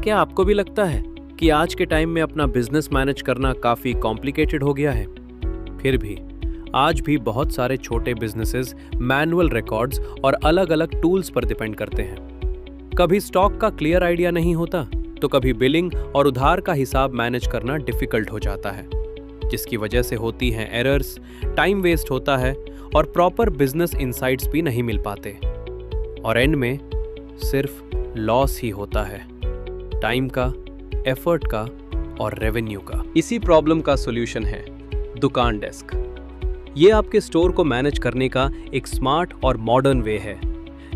क्या आपको भी लगता है कि आज के टाइम में अपना बिजनेस मैनेज करना काफी कॉम्प्लिकेटेड हो गया है? फिर भी आज भी बहुत सारे छोटे बिजनेसेस मैनुअल रिकॉर्ड्स और अलग-अलग टूल्स पर डिपेंड करते हैं। कभी स्टॉक का क्लियर आइडिया नहीं होता, तो कभी बिलिंग और उधार का हिसाब मैनेज करना डिफिकल्ट हो जाता है, जिसकी वजह से होती हैं एरर्स, टाइम वेस्ट होता है और प्रॉपर बिजनेस इनसाइट्स भी नहीं मिल पाते। और एंड में सिर्फ लॉस ही होता है, टाइम का, एफर्ट का और रेवेन्यू का। इसी प्रॉब्लम का सॉल्यूशन है दुकान डेस्क। ये आपके स्टोर को मैनेज करने का एक स्मार्ट और मॉडर्न वे है।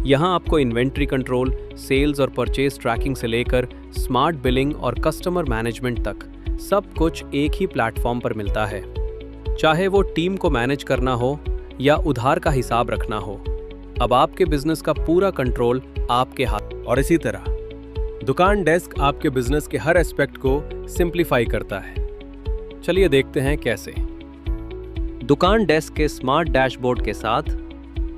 यहाँ आपको इन्वेंट्री कंट्रोल, सेल्स और परचेज ट्रैकिंग से लेकर स्मार्ट बिलिंग और कस्टमर मैनेजमेंट तक सब कुछ एक ही प्लेटफॉर्म पर मिलता है। चाहे वो टीम को मैनेज करना हो या उधार का हिसाब रखना हो, अब आपके बिजनेस का पूरा कंट्रोल आपके हाथ। और इसी तरह दुकान डेस्क आपके बिजनेस के हर एस्पेक्ट को सिंप्लीफाई करता है। चलिए देखते हैं कैसे। दुकान डेस्क के स्मार्ट डैशबोर्ड के साथ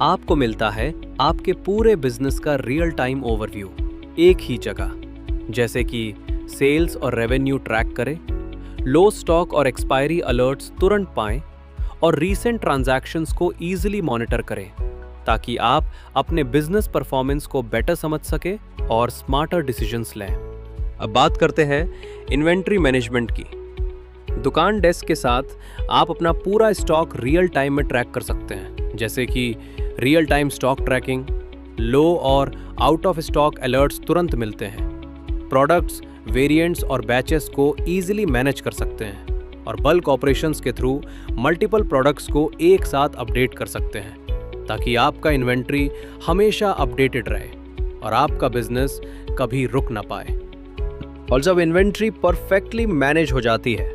आपको मिलता है आपके पूरे बिजनेस का रियल टाइम ओवरव्यू एक ही जगह, जैसे कि सेल्स और रेवेन्यू ट्रैक करें, लो स्टॉक और एक्सपायरी अलर्ट्स तुरंत पाएं और रीसेंट ट्रांजैक्शंस को इजीली मॉनिटर करें, ताकि आप अपने बिजनेस परफॉर्मेंस को बेटर समझ सके और स्मार्टर डिसीजंस लें। अब बात करते हैं इन्वेंट्री मैनेजमेंट की। दुकान डेस्क के साथ आप अपना पूरा स्टॉक रियल टाइम में ट्रैक कर सकते हैं, जैसे कि रियल टाइम स्टॉक ट्रैकिंग, लो और आउट ऑफ स्टॉक अलर्ट्स तुरंत मिलते हैं, प्रोडक्ट्स, वेरिएंट्स और बैचेस को इजीली मैनेज कर सकते हैं और बल्क ऑपरेशंस के थ्रू मल्टीपल प्रोडक्ट्स को एक साथ अपडेट कर सकते हैं, ताकि आपका इन्वेंट्री हमेशा अपडेटेड रहे और आपका बिजनेस कभी रुक ना पाए। और जब इन्वेंट्री परफेक्टली मैनेज हो जाती है,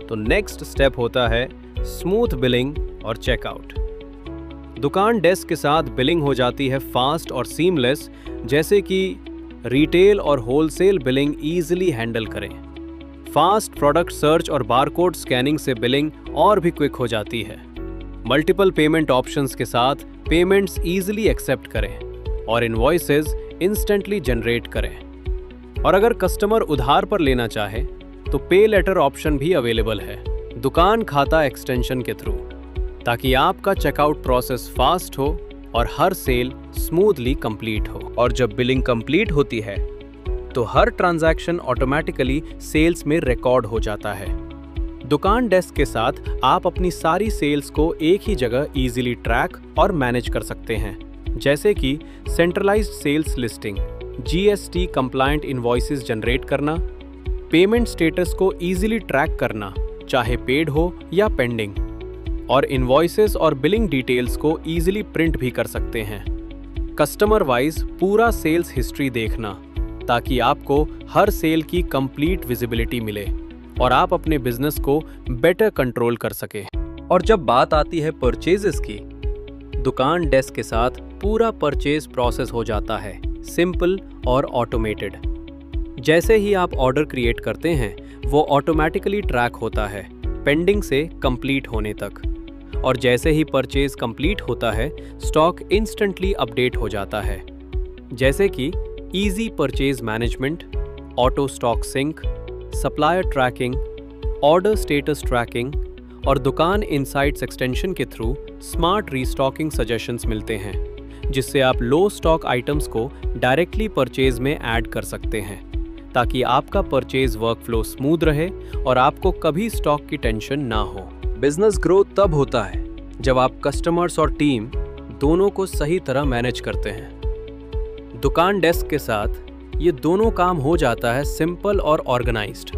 तो नेक्स्ट स्टेप होता है स्मूथ बिलिंग और चेकआउट। दुकान डेस्क के साथ बिलिंग हो जाती है फास्ट और सीमलेस, जैसे कि रिटेल और होलसेल बिलिंग इजीली हैंडल करें। फास्ट प्रोडक्ट सर्च और बारकोड स्कैनिंग से बिलिंग और भी क्विक हो जाती है। मल्टीपल पेमेंट ऑप्शंस के साथ पेमेंट्स इजीली एक्सेप्ट करें और इनवॉइसेस इंस्टेंटली जनरेट करें। और अगर कस्टमर उधार पर लेना चाहे, तो पे लेटर ऑप्शन भी अवेलेबल है दुकान खाता एक्सटेंशन के थ्रू, ताकि आपका चेकआउट प्रोसेस फास्ट हो और हर सेल स्मूथली कंप्लीट हो। और जब बिलिंग कंप्लीट होती है, तो हर ट्रांजैक्शन ऑटोमेटिकली सेल्स में रिकॉर्ड हो जाता है। दुकान डेस्क के साथ आप अपनी सारी सेल्स को एक ही जगह इजीली ट्रैक और मैनेज कर सकते हैं, जैसे कि centralised sales listing, GST compliant invoices generate करना, पेमेंट स्टेटस को इजीली ट्रैक करना, चाहे पेड हो या पेंडिंग, और इनवॉइसेस और बिलिंग डिटेल्स को इजीली प्रिंट भी कर सकते हैं। कस्टमर वाइज पूरा सेल्स हिस्ट्री देखना, ताकि आपको हर सेल की कंप्लीट विजिबिलिटी मिले और आप अपने बिजनेस को बेटर कंट्रोल कर सके। और जब बात आती है परचेजेस की, दुकान डेस्क के साथ पूरा परचेज प्रोसेस हो जाता है सिंपल और ऑटोमेटेड। जैसे ही आप ऑर्डर क्रिएट करते हैं, वो ऑटोमेटिकली ट्रैक होता है पेंडिंग से कंप्लीट होने तक, और जैसे ही परचेज कंप्लीट होता है, स्टॉक इंस्टेंटली अपडेट हो जाता है, जैसे कि easy purchase management, auto stock sync, supplier tracking, order status tracking और दुकान इनसाइट्स एक्सटेंशन के थ्रू स्मार्ट रीस्टॉकिंग सजेशंस मिलते हैं, जिससे आप लो स्टॉक आइटम्स को डायरेक्टली परचेज में ऐड कर सकते हैं, ताकि आपका परचेज वर्कफ्लो स्मूथ रहे और आपको कभी स्टॉक की टेंशन ना हो। बिजनेस ग्रोथ तब होता है जब आप कस्टमर्स और टीम दोनों को सही तरह मैनेज करते हैं। दुकान डेस्क के साथ ये दोनों काम हो जाता है सिंपल और ऑर्गेनाइज्ड।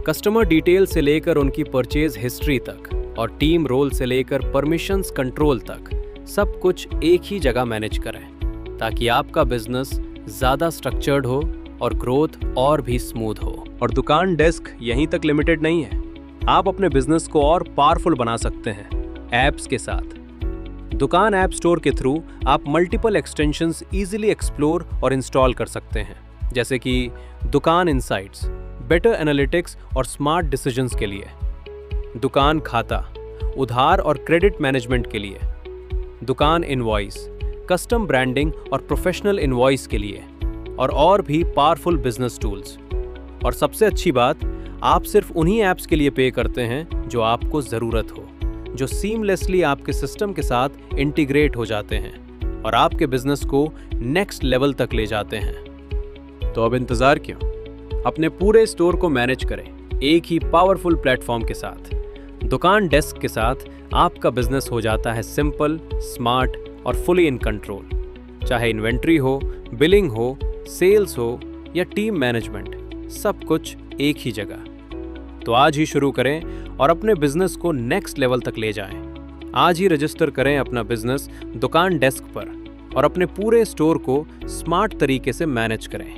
कस्टमर डिटेल से लेकर उनकी परचेज हिस्ट्री तक और टीम रोल से लेकर परमिशंस कंट्रोल तक सब कुछ एक ही जगह मैनेज करें, ताकि आपका बिजनेस ज़्यादा स्ट्रक्चर्ड हो और ग्रोथ और भी स्मूथ हो। और दुकान डेस्क यहीं तक लिमिटेड नहीं है, आप अपने बिजनेस को और पावरफुल बना सकते हैं ऐप्स के साथ। दुकान ऐप स्टोर के थ्रू आप मल्टीपल एक्सटेंशंस इजीली एक्सप्लोर और इंस्टॉल कर सकते हैं, जैसे कि दुकान इनसाइट्स, बेटर एनालिटिक्स और स्मार्ट डिसीजंस के लिए, दुकान खाता, उधार और क्रेडिट मैनेजमेंट के लिए, दुकान इनवॉइस, कस्टम ब्रांडिंग और प्रोफेशनल इनवॉइस के लिए, और भी पावरफुल बिजनेस टूल्स। और सबसे अच्छी बात, आप सिर्फ उन्हीं ऐप्स के लिए पे करते हैं जो आपको ज़रूरत हो, जो सीमलेसली आपके सिस्टम के साथ इंटीग्रेट हो जाते हैं और आपके बिजनेस को नेक्स्ट लेवल तक ले जाते हैं। तो अब इंतज़ार क्यों? अपने पूरे स्टोर को मैनेज करें एक ही पावरफुल प्लेटफॉर्म के साथ। दुकान डेस्क के साथ आपका बिजनेस हो जाता है सिंपल, स्मार्ट और फुली इन कंट्रोल। चाहे इन्वेंट्री हो, बिलिंग हो, सेल्स हो या टीम मैनेजमेंट, सब कुछ एक ही जगह। तो आज ही शुरू करें और अपने बिजनेस को नेक्स्ट लेवल तक ले जाएं। आज ही रजिस्टर करें अपना बिजनेस दुकान डेस्क पर और अपने पूरे स्टोर को स्मार्ट तरीके से मैनेज करें।